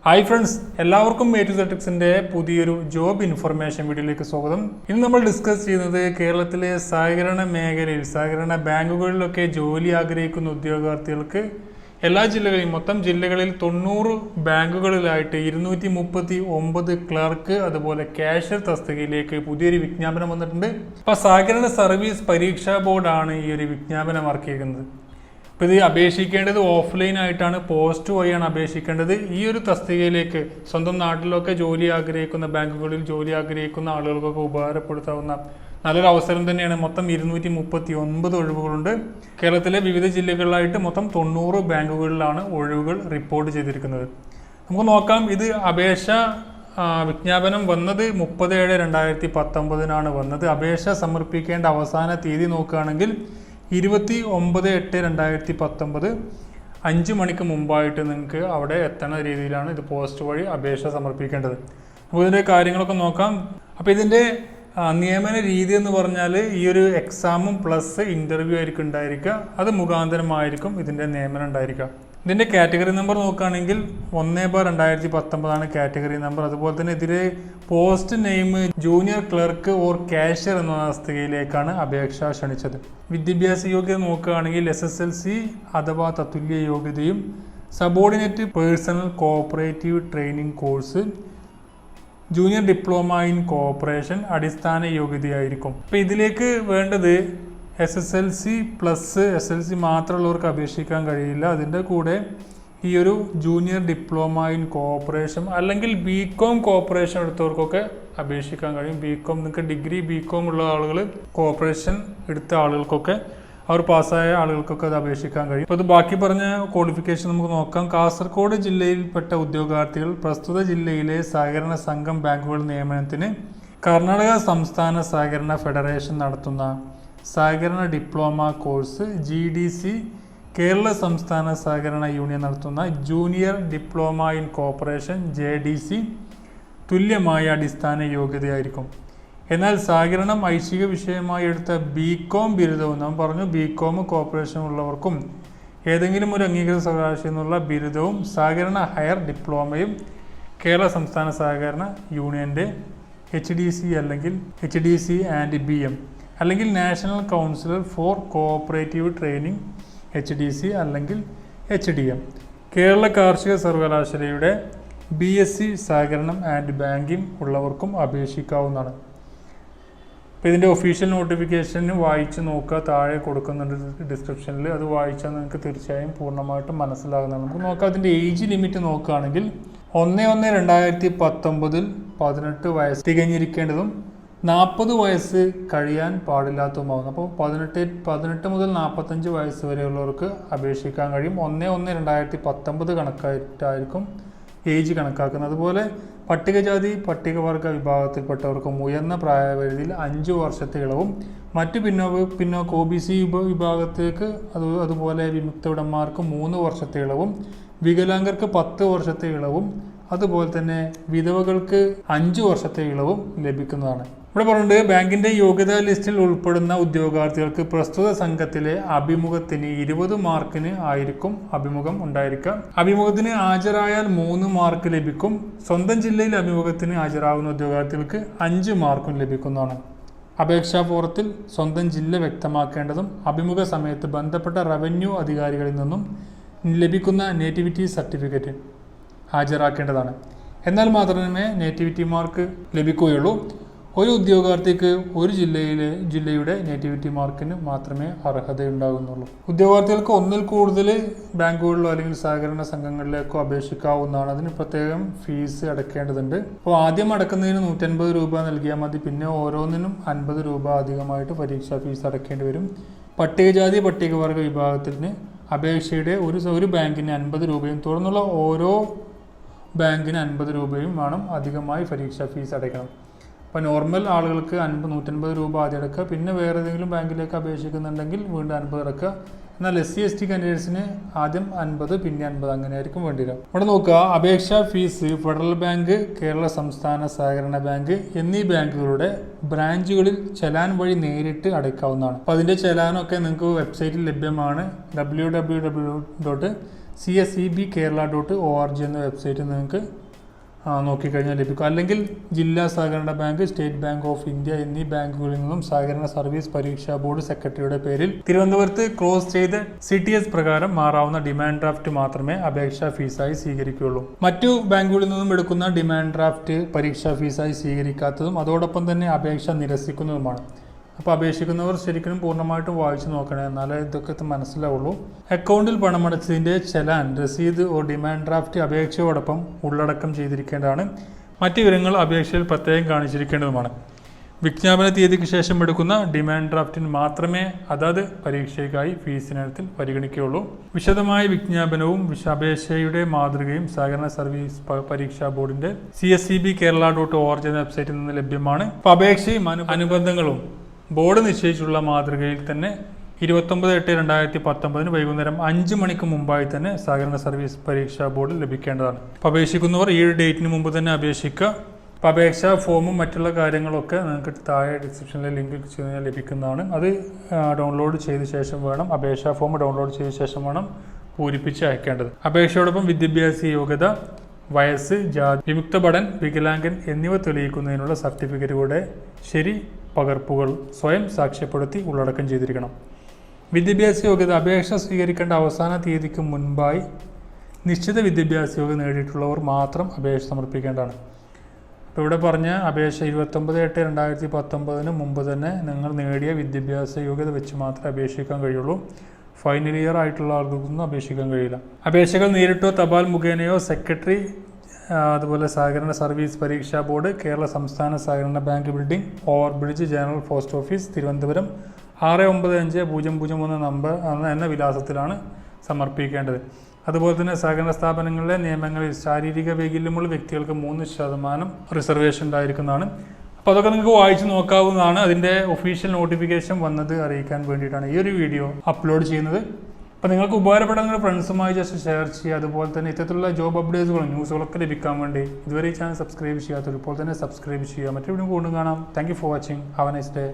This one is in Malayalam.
ഹായ് ഫ്രണ്ട്സ്, എല്ലാവർക്കും A2Z പുതിയൊരു ജോബ് ഇൻഫർമേഷൻ വീഡിയോയിലേക്ക് സ്വാഗതം. ഇന്ന് നമ്മൾ ഡിസ്കസ് ചെയ്യുന്നത് കേരളത്തിലെ സഹകരണ മേഖലയിൽ സഹകരണ ബാങ്കുകളിലൊക്കെ ജോലി ആഗ്രഹിക്കുന്ന ഉദ്യോഗാർത്ഥികൾക്ക് എല്ലാ ജില്ലകളിലും മൊത്തം ജില്ലകളിൽ 90 ബാങ്കുകളിലായിട്ട് 239 ക്ലർക്ക് അതുപോലെ കാഷ്യർ തസ്തികയിലേക്ക് പുതിയൊരു വിജ്ഞാപനം വന്നിട്ടുണ്ട്. അപ്പോൾ സഹകരണ സർവീസ് പരീക്ഷാ ബോർഡാണ് ഈ ഒരു വിജ്ഞാപനം ഇറക്കിയിരിക്കുന്നത്. അപ്പോൾ ഇത് അപേക്ഷിക്കേണ്ടത് ഓഫ്ലൈൻ ആയിട്ടാണ്, പോസ്റ്റ് വഴിയാണ് അപേക്ഷിക്കേണ്ടത്. ഈ ഒരു തസ്തികയിലേക്ക് സ്വന്തം നാട്ടിലൊക്കെ ജോലി ആഗ്രഹിക്കുന്ന ബാങ്കുകളിൽ ജോലി ആഗ്രഹിക്കുന്ന ആളുകൾക്കൊക്കെ ഉപകാരപ്പെടുത്താവുന്ന നല്ലൊരു അവസരം തന്നെയാണ്. മൊത്തം 239 ഒഴിവുകളുണ്ട്. കേരളത്തിലെ വിവിധ ജില്ലകളിലായിട്ട് മൊത്തം 90 ബാങ്കുകളിലാണ് ഒഴിവുകൾ റിപ്പോർട്ട് ചെയ്തിരിക്കുന്നത്. നമുക്ക് നോക്കാം. ഇത് അപേക്ഷ വിജ്ഞാപനം വന്നത് 30/7/2019 വന്നത്. അപേക്ഷ സമർപ്പിക്കേണ്ട അവസാന തീയതി നോക്കുകയാണെങ്കിൽ 29/8/2019 5 മണിക്ക് മുമ്പായിട്ട് നിങ്ങൾക്ക് അവിടെ എത്തുന്ന രീതിയിലാണ് ഇത് പോസ്റ്റ് വഴി അപേക്ഷ സമർപ്പിക്കേണ്ടത്. അപ്പോൾ ഇതിൻ്റെ കാര്യങ്ങളൊക്കെ നോക്കാം. അപ്പോൾ ഇതിൻ്റെ നിയമന രീതി എന്ന് പറഞ്ഞാൽ ഈ ഒരു എക്സാമും പ്ലസ് ഇൻ്റർവ്യൂ ആയിരിക്കും ഉണ്ടായിരിക്കുക. അത് മുഖാന്തരമായിരിക്കും ഇതിൻ്റെ നിയമനം ഉണ്ടായിരിക്കുക. ഇതിൻ്റെ കാറ്റഗറി നമ്പർ നോക്കുകയാണെങ്കിൽ 1/2019 കാറ്റഗറി നമ്പർ. അതുപോലെ തന്നെ ഇതിലെ post name junior clerk or cashier എന്ന തസ്തികയിലേക്കാണ് അപേക്ഷ ക്ഷണിച്ചത്. വിദ്യാഭ്യാസ യോഗ്യത നോക്കുകയാണെങ്കിൽ SSLC അഥവാ തത്തുല്യ യോഗ്യതയും subordinate personnel cooperative training course, junior diploma in cooperation അടിസ്ഥാന യോഗ്യതയായിരിക്കും. അപ്പോൾ ഇതിലേക്ക് വേണ്ടത് SSLC പ്ലസ് SSLC മാത്രമുള്ളവർക്ക് അപേക്ഷിക്കാൻ കഴിയില്ല. അതിൻ്റെ കൂടെ ഈ ഒരു ജൂനിയർ ഡിപ്ലോമ ഇൻ കോഓപ്പറേഷൻ അല്ലെങ്കിൽ BCom കോഓപ്പറേഷൻ എടുത്തവർക്കൊക്കെ അപേക്ഷിക്കാൻ കഴിയും. BCom നിങ്ങൾക്ക് ഡിഗ്രി BCom ഉള്ള ആളുകൾ, കോഓപ്പറേഷൻ എടുത്ത ആളുകൾക്കൊക്കെ, അവർ പാസ്സായ ആളുകൾക്കൊക്കെ അത് അപേക്ഷിക്കാൻ കഴിയും. അപ്പോൾ ഇത് ബാക്കി പറഞ്ഞ ക്വാളിഫിക്കേഷൻ നമുക്ക് നോക്കാം. കാസർഗോഡ് ജില്ലയിൽപ്പെട്ട ഉദ്യോഗാർത്ഥികൾ പ്രസ്തുത ജില്ലയിലെ സഹകരണ സംഘം ബാങ്കുകൾ നിയമനത്തിന് കർണാടക സംസ്ഥാന സഹകരണ ഫെഡറേഷൻ നടത്തുന്ന സഹകരണ ഡിപ്ലോമ കോഴ്സ്, GDC കേരള സംസ്ഥാന സഹകരണ യൂണിയൻ നടത്തുന്ന junior diploma in cooperation JDC തുല്യമായ അടിസ്ഥാന യോഗ്യതയായിരിക്കും. എന്നാൽ സഹകരണം ഐച്ഛിക വിഷയമായി എടുത്ത BCom ബിരുദവും, നാം പറഞ്ഞു BCom കോഓപ്പറേഷൻ ഉള്ളവർക്കും ഏതെങ്കിലും ഒരു അംഗീകൃത സർവകലാശാലയിൽ നിന്നുള്ള ബിരുദവും സഹകരണ ഹയർ ഡിപ്ലോമയും കേരള സംസ്ഥാന സഹകരണ യൂണിയൻ്റെ HDC അല്ലെങ്കിൽ HDC ആൻഡ് BM അല്ലെങ്കിൽ national council for cooperative training HDC അല്ലെങ്കിൽ HDM കേരള കാർഷിക സർവകലാശാലയുടെ BSc സഹകരണം ആൻഡ് ബാങ്കിങ് ഉള്ളവർക്കും അപേക്ഷിക്കാവുന്നതാണ്. അപ്പോൾ ഇതിൻ്റെ ഒഫീഷ്യൽ നോട്ടിഫിക്കേഷൻ വായിച്ച് നോക്കുക, താഴെ കൊടുക്കുന്നുണ്ട് ഡിസ്ക്രിപ്ഷനിൽ. അത് വായിച്ചാൽ നിങ്ങൾക്ക് തീർച്ചയായും പൂർണ്ണമായിട്ടും മനസ്സിലാകുന്നതാണ്. നമുക്ക് നോക്കാം. അതിൻ്റെ ഏജ് ലിമിറ്റ് നോക്കുകയാണെങ്കിൽ 1/1/2019 18 വയസ്സ് തികഞ്ഞിരിക്കേണ്ടതും 40 വയസ്സ് കഴിയാൻ പാടില്ലാത്തതുമാകുന്നു. അപ്പോൾ 18 മുതൽ 45 വയസ്സ് വരെയുള്ളവർക്ക് അപേക്ഷിക്കാൻ കഴിയും. 1/1/2019 കണക്കായിട്ടായിരിക്കും ഏജ് കണക്കാക്കുന്നത്. അതുപോലെ പട്ടികജാതി പട്ടികവർഗ വിഭാഗത്തിൽപ്പെട്ടവർക്കും ഉയർന്ന പ്രായപരിധിയിൽ 5 വർഷത്തെ ഇളവും, മറ്റ് പിന്നോക്ക OBC വിഭാഗത്തേക്ക് അതുപോലെ വിമുക്തഭടന്മാർക്ക് 3 വർഷത്തെ ഇളവും, വികലാംഗർക്ക് 10 വർഷത്തെ ഇളവും, അതുപോലെ തന്നെ വിധവകൾക്ക് 5 വർഷത്തെ ഇളവും ലഭിക്കുന്നതാണ്. ഇവിടെ പറഞ്ഞിട്ടുണ്ട്, ബാങ്കിന്റെ യോഗ്യതാ ലിസ്റ്റിൽ ഉൾപ്പെടുന്ന ഉദ്യോഗാർത്ഥികൾക്ക് പ്രസ്തുത സംഘത്തിലെ അഭിമുഖത്തിന് 20 മാർക്കിന് ആയിരിക്കും അഭിമുഖം ഉണ്ടായിരിക്കുക. അഭിമുഖത്തിന് ഹാജരായാൽ 3 മാർക്ക് ലഭിക്കും. സ്വന്തം ജില്ലയിൽ അഭിമുഖത്തിന് ഹാജരാകുന്ന ഉദ്യോഗാർത്ഥികൾക്ക് 5 മാർക്കും ലഭിക്കുന്നതാണ്. അപേക്ഷാ ഫോറത്തിൽ സ്വന്തം ജില്ല വ്യക്തമാക്കേണ്ടതും അഭിമുഖ സമയത്ത് ബന്ധപ്പെട്ട റവന്യൂ അധികാരികളിൽ നിന്നും ലഭിക്കുന്ന നേറ്റിവിറ്റി സർട്ടിഫിക്കറ്റ് ഹാജരാക്കേണ്ടതാണ്. എന്നാൽ മാത്രമേ നേറ്റിവിറ്റി മാർക്ക് ലഭിക്കുകയുള്ളൂ. ഒരു ഉദ്യോഗാർത്ഥിക്ക് ഒരു ജില്ലയുടെ നേറ്റിവിറ്റി മാർക്കിന് മാത്രമേ അർഹതയുണ്ടാകുന്നുള്ളൂ. ഉദ്യോഗാർത്ഥികൾക്ക് ഒന്നിൽ കൂടുതൽ ബാങ്കുകളിലോ അല്ലെങ്കിൽ സഹകരണ സംഘങ്ങളിലേക്കോ അപേക്ഷിക്കാവുന്നതാണ്. അതിന് പ്രത്യേകം ഫീസ് അടയ്ക്കേണ്ടതുണ്ട്. അപ്പോൾ ആദ്യം അടക്കുന്നതിന് 150 രൂപ നൽകിയാൽ മതി. പിന്നെ ഓരോന്നിനും 50 രൂപ അധികമായിട്ട് പരീക്ഷാ ഫീസ് അടയ്ക്കേണ്ടി വരും. പട്ടികജാതി പട്ടികവർഗ വിഭാഗത്തിന് അപേക്ഷയുടെ ഒരു ബാങ്കിന് 50 രൂപയും തുടർന്നുള്ള ഓരോ ബാങ്കിന് 50 രൂപയും വേണം അധികമായി പരീക്ഷാ ഫീസ് അടയ്ക്കണം. അപ്പോൾ നോർമൽ ആളുകൾക്ക് 150 രൂപ ആദ്യം അടക്കുക. പിന്നെ വേറെ ഏതെങ്കിലും ബാങ്കിലേക്ക് അപേക്ഷിക്കുന്നുണ്ടെങ്കിൽ വീണ്ടും 50 അടക്കുക. എന്നാൽ SC/ST കാൻഡിഡേറ്റ്സിന് ആദ്യം 50 പിന്നെ 50 അങ്ങനെയായിരിക്കും വേണ്ടി വരിക. ഇവിടെ നോക്കുക, അപേക്ഷാ ഫീസ് ഫെഡറൽ ബാങ്ക്, കേരള സംസ്ഥാന സഹകരണ ബാങ്ക് എന്നീ ബാങ്കുകളുടെ ബ്രാഞ്ചുകളിൽ ചലാൻ വഴി നേരിട്ട് അടയ്ക്കാവുന്നതാണ്. അപ്പോൾ അതിൻ്റെ ചലാനൊക്കെ നിങ്ങൾക്ക് വെബ്സൈറ്റിൽ ലഭ്യമാണ്. www csebkerala.org എന്ന വെബ്സൈറ്റിൽ നിങ്ങൾക്ക് നോക്കിക്കഴിഞ്ഞാൽ ലഭിക്കും. അല്ലെങ്കിൽ ജില്ലാ സഹകരണ bank, state bank of India എന്നീ ബാങ്കുകളിൽ നിന്നും സഹകരണ സർവീസ് പരീക്ഷാ ബോർഡ് സെക്രട്ടറിയുടെ പേരിൽ തിരുവനന്തപുരത്ത് ക്ലോസ് ചെയ്ത് CTS പ്രകാരം മാറാവുന്ന ഡിമാൻഡ് ഡ്രാഫ്റ്റ് മാത്രമേ അപേക്ഷാ ഫീസായി സ്വീകരിക്കുകയുള്ളൂ. മറ്റു ബാങ്കുകളിൽ നിന്നും എടുക്കുന്ന ഡിമാൻഡ് ഡ്രാഫ്റ്റ് പരീക്ഷാ ഫീസായി സ്വീകരിക്കാത്തതും അതോടൊപ്പം തന്നെ അപേക്ഷ നിരസിക്കുന്നതുമാണ്. അപ്പോൾ അപേക്ഷിക്കുന്നവർ ശരിക്കും പൂർണ്ണമായിട്ടും വായിച്ചു നോക്കണേ, എന്നാലേ ഇതൊക്കെ മനസ്സിലാവുള്ളൂ. അക്കൗണ്ടിൽ പണമടച്ചതിൻ്റെ ചെലാൻ, രസീത് ഡിമാൻഡ് ഡ്രാഫ്റ്റ് അപേക്ഷയോടൊപ്പം ഉള്ളടക്കം ചെയ്തിരിക്കേണ്ടതാണ്. മറ്റ് വിവരങ്ങൾ അപേക്ഷയിൽ പ്രത്യേകം കാണിച്ചിരിക്കേണ്ടതുമാണ്. വിജ്ഞാപന തീയതിക്ക് ശേഷം എടുക്കുന്ന ഡിമാൻഡ് ഡ്രാഫ്റ്റിന് മാത്രമേ അതത് പരീക്ഷയ്ക്കായി ഫീസിനത്തിൽ പരിഗണിക്കുകയുള്ളൂ. വിശദമായ വിജ്ഞാപനവും അപേക്ഷയുടെ മാതൃകയും സഹകരണ സർവീസ് പരീക്ഷാ ബോർഡിന്റെ csebkerala.org എന്ന വെബ്സൈറ്റിൽ നിന്ന് ലഭ്യമാണ്. അപേക്ഷയും അനുബന്ധങ്ങളും ബോർഡ് നിശ്ചയിച്ചുള്ള മാതൃകയിൽ തന്നെ 29/8/2019 വൈകുന്നേരം 5 മണിക്ക് മുമ്പായി തന്നെ സഹകരണ സർവീസ് പരീക്ഷാ ബോർഡിൽ ലഭിക്കേണ്ടതാണ്. അപേക്ഷിക്കുന്നവർ ഈ ഡേറ്റിന് മുമ്പ് തന്നെ അപേക്ഷിക്കുക. അപേക്ഷാ ഫോമും മറ്റുള്ള കാര്യങ്ങളൊക്കെ നിങ്ങൾക്ക് താഴെ ഡിസ്ക്രിപ്ഷനിലെ ലിങ്കിൽ ചെയ്താൽ ലഭിക്കുന്നതാണ്. അത് ഡൗൺലോഡ് ചെയ്ത ശേഷം വേണം, അപേക്ഷാ ഫോം ഡൗൺലോഡ് ചെയ്ത ശേഷം വേണം പൂരിപ്പിച്ച് അയക്കേണ്ടത്. അപേക്ഷയോടൊപ്പം വിദ്യാഭ്യാസ യോഗ്യത, വയസ്സ്, ജാതി, വിമുക്ത ഭടൻ, വികലാംഗൻ എന്നിവ തെളിയിക്കുന്നതിനുള്ള സർട്ടിഫിക്കറ്റുകളുടെ ശരി പകർപ്പുകൾ സ്വയം സാക്ഷ്യപ്പെടുത്തി ഉള്ളടക്കം ചെയ്തിരിക്കണം. വിദ്യാഭ്യാസ യോഗ്യത അപേക്ഷ സ്വീകരിക്കേണ്ട അവസാന തീയതിക്ക് മുൻപായി നിശ്ചിത വിദ്യാഭ്യാസ യോഗ്യത നേടിയിട്ടുള്ളവർ മാത്രം അപേക്ഷ സമർപ്പിക്കേണ്ടതാണ്. അപ്പോൾ ഇവിടെ പറഞ്ഞ അപേക്ഷ 29/8/2019 മുമ്പ് തന്നെ നിങ്ങൾ നേടിയ വിദ്യാഭ്യാസ യോഗ്യത വെച്ച് മാത്രമേ അപേക്ഷിക്കാൻ കഴിയുള്ളൂ. ഫൈനൽ ഇയർ ആയിട്ടുള്ള ആൾക്കൊന്നും അപേക്ഷിക്കാൻ കഴിയില്ല. അപേക്ഷകൾ നേരിട്ടോ തപാൽ മുഖേനയോ സെക്രട്ടറി, അതുപോലെ സഹകരണ സർവീസ് പരീക്ഷാ ബോർഡ്, കേരള സംസ്ഥാന സഹകരണ bank building, over bridge, general post office, Thiruvananthapuram 695003 എന്ന വിലാസത്തിലാണ് സമർപ്പിക്കേണ്ടത്. അതുപോലെ തന്നെ സഹകരണ സ്ഥാപനങ്ങളിലെ നിയമങ്ങളിൽ ശാരീരിക വൈകല്യമുള്ള വ്യക്തികൾക്ക് 3% റിസർവേഷൻ ഉണ്ടായിരിക്കുന്നതാണ്. അപ്പോൾ അതൊക്കെ നിങ്ങൾക്ക് വായിച്ച് നോക്കാവുന്നതാണ്. അതിൻ്റെ ഒഫീഷ്യൽ നോട്ടിഫിക്കേഷൻ വന്നത് അറിയിക്കാൻ വേണ്ടിയിട്ടാണ് ഈ ഒരു വീഡിയോ അപ്ലോഡ് ചെയ്യുന്നത്. അപ്പോൾ നിങ്ങൾക്ക് ഉപകാരപ്പെടാൻ നിങ്ങളുടെ ഫ്രണ്ട്സുമായി ജസ്റ്റ് ഷെയർ ചെയ്യുക. അതുപോലെ തന്നെ ഇത്തരത്തിലുള്ള ജോബ് അപ്ഡേറ്റ്സുകളും ന്യൂസുകളൊക്കെ ലഭിക്കാൻ വേണ്ടി ഇതുവരെ ഈ ചാനൽ സബ്സ്ക്രൈബ് ചെയ്യാത്തവർ ഇപ്പോൾ തന്നെ സബ്സ്ക്രൈബ് ചെയ്യുക. മറ്റൊരു വീഡിയോ വീണ്ടും കാണാം. Thank you for watching. Have A nice day.